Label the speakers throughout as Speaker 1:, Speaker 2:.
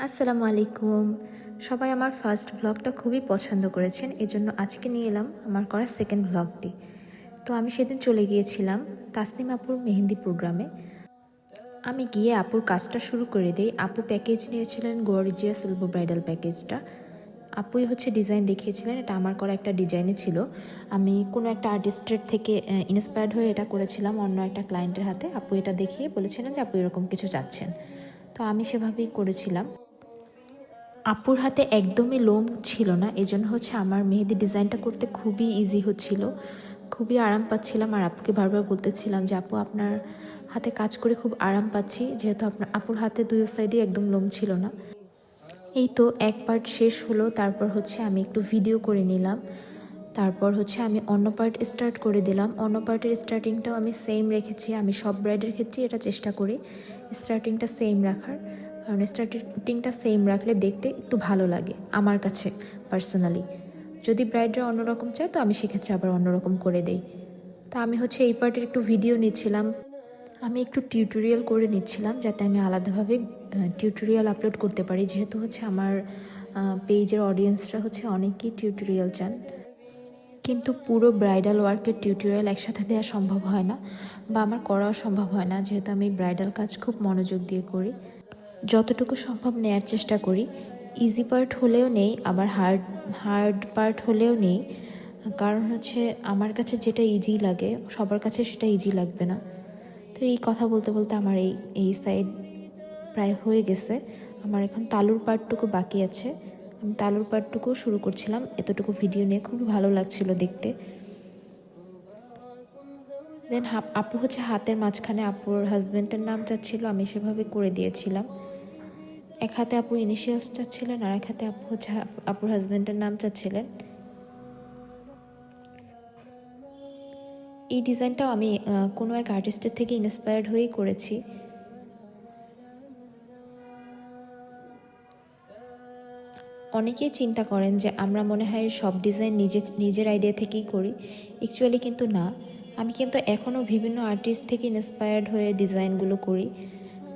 Speaker 1: আসসালামু আলাইকুম। সবাই আমার ফার্স্ট ভ্লগটা খুবই পছন্দ করেছেন, এজন্য আজকে নিয়ে এলাম আমার করা সেকেন্ড ভ্লগটি। তো আমি সেদিন চলে গিয়েছিলাম তাসনিম আপুর মেহেন্দি প্রোগ্রামে। আমি গিয়ে আপুর কাজটা শুরু করে দিই। আপু প্যাকেজ নিয়েছিলেন গর্জিয়াস সিলভার ব্রাইডাল প্যাকেজটা। আপুই হচ্ছে ডিজাইন দেখিয়েছিলেন, এটা আমার করা একটা ডিজাইনে ছিল। আমি কোনো একটা আর্টিস্টের থেকে ইন্সপায়ার্ড হয়ে এটা করেছিলাম অন্য একটা ক্লায়েন্টের হাতে। আপু এটা দেখিয়ে বলেছিলেন যে আপু এরকম কিছু চাচ্ছেন, তো আমি সেভাবেই করেছিলাম। আপুর হাতে একদমই লোম ছিল না, এজন্য হচ্ছে আমার মেহেদি ডিজাইনটা করতে খুবই ইজি হচ্ছিল, খুবই আরাম পাচ্ছিলাম। আর আপুকে বারবার বলতেছিলাম যে আপু আপনার হাতে কাজ করে খুব আরাম পাচ্ছি, যেহেতু আপুর হাতে দুই সাইডে একদম লোম ছিল না। এই তো এক পার্ট শেষ হলো, তারপর হচ্ছে আমি একটু ভিডিও করে নিলাম। তারপর হচ্ছে আমি অন্য পার্ট স্টার্ট করে দিলাম। অন্য পার্টের স্টার্টিংটাও আমি সেম রেখেছি। আমি সব ব্রাইডের ক্ষেত্রে এটা চেষ্টা করি স্টার্টিংটা সেম রাখার, কারণ স্টার্টিংটা সেম রাখলে দেখতে একটু ভালো লাগে আমার কাছে পার্সোনালি। যদি ব্রাইডরা অন্যরকম চায় তো আমি সেক্ষেত্রে আবার অন্যরকম করে দেই। তো আমি হচ্ছে এই পার্টের একটু ভিডিও নিচ্ছিলাম, আমি একটু টিউটোরিয়াল করে নিচ্ছিলাম যাতে আমি আলাদাভাবে টিউটোরিয়াল আপলোড করতে পারি, যেহেতু হচ্ছে আমার পেজের অডিয়েন্সরা হচ্ছে অনেকেই টিউটোরিয়াল চান। কিন্তু পুরো ব্রাইডাল ওয়ার্কের টিউটোরিয়াল একসাথে দেওয়া সম্ভব হয় না, বা আমার করাও সম্ভব হয় না, যেহেতু আমি ব্রাইডাল কাজ খুব মনোযোগ দিয়ে করি। যতটুকু সম্ভব নেয়ার চেষ্টা করি। ইজি পার্ট হলেও নেই, আবার হার্ড পার্ট হলেও নেই, কারণ হচ্ছে আমার কাছে যেটা ইজি লাগে সবার কাছে সেটা ইজি লাগবে না। তো এই কথা বলতে বলতে আমার এই সাইড প্রায় হয়ে গেছে। আমার এখন তালুর পার্টটুকু বাকি আছে। আমি তালুর পার্টটুকু শুরু করছিলাম এতটুকু ভিডিও নিয়ে, খুবই ভালো লাগছিল দেখতে। দেন আপু হচ্ছে হাতের মাঝখানে আপুর হাজব্যান্ডের নাম চাচ্ছিল, আমি সেভাবে করে দিয়েছিলাম। এক হাতে আপু ইনিশিয়ালস চাচ্ছিলেন, আর এক হাতে আপু হচ্ছে আপুর হাজব্যান্ডের নাম চাচ্ছিলেন। এই ডিজাইনটাও আমি কোনো এক আর্টিস্টের থেকে ইন্সপায়ার্ড হয়েই করেছি। অনেকেই চিন্তা করেন যে আমরা মনে হয় সব ডিজাইন নিজের আইডিয়া থেকেই করি, অ্যাকচুয়ালি কিন্তু না। আমি কিন্তু এখনও বিভিন্ন আর্টিস্ট থেকে ইন্সপায়ার্ড হয়ে ডিজাইনগুলো করি।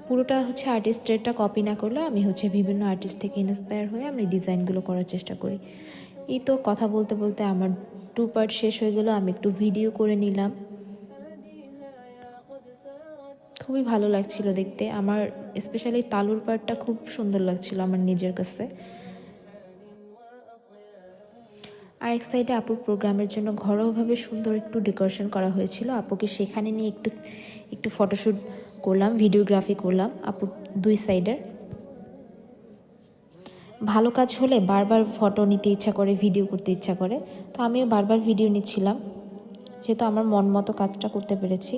Speaker 1: পুরোটা হচ্ছে আর্টিস্টেরটা কপি না করলেও আমি হচ্ছে বিভিন্ন আর্টিস্ট থেকে ইন্সপায়ার হয়ে আমি ডিজাইনগুলো করার চেষ্টা করি। এই তো কথা বলতে বলতে আমার 2 পার্ট শেষ হয়ে গেল, আমি একটু ভিডিও করে নিলাম। খুবই ভালো লাগছিল দেখতে। আমার স্পেশালি তালুর পার্টটা খুব সুন্দর লাগছিল আমার নিজের কাছে। আর এক সাইডে আপুর প্রোগ্রামের জন্য ঘরোয়াভাবে সুন্দর একটু ডেকোরেশন করা হয়েছিল। আপুকে সেখানে নিয়ে একটু ফটোশ্যুট করলাম, ভিডিওগ্রাফি করলাম আপুর দুই সাইডের। ভালো কাজ হলে বারবার ফটো নিতে ইচ্ছা করে, ভিডিও করতে ইচ্ছা করে, তো আমিও বারবার ভিডিও নিচ্ছিলাম, যেহেতু আমার মন মতো কাজটা করতে পেরেছি।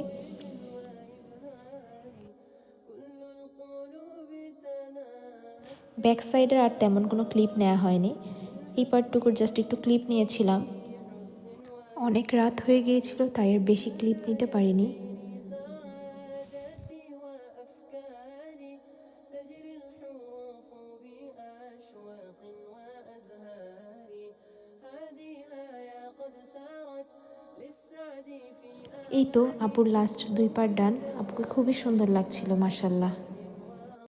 Speaker 1: ব্যাক সাইডের আর তেমন কোনো ক্লিপ নেওয়া হয়নি, এই পার্টটুকুর জাস্ট একটু ক্লিপ নিয়েছিলাম। অনেক রাত হয়ে গিয়েছিল তাই আর বেশি ক্লিপ নিতে পারিনি। এই তো আপুর লাস্ট 2 পার্ট ডান। আপুকে খুবই সুন্দর লাগছিল মাশাআল্লাহ।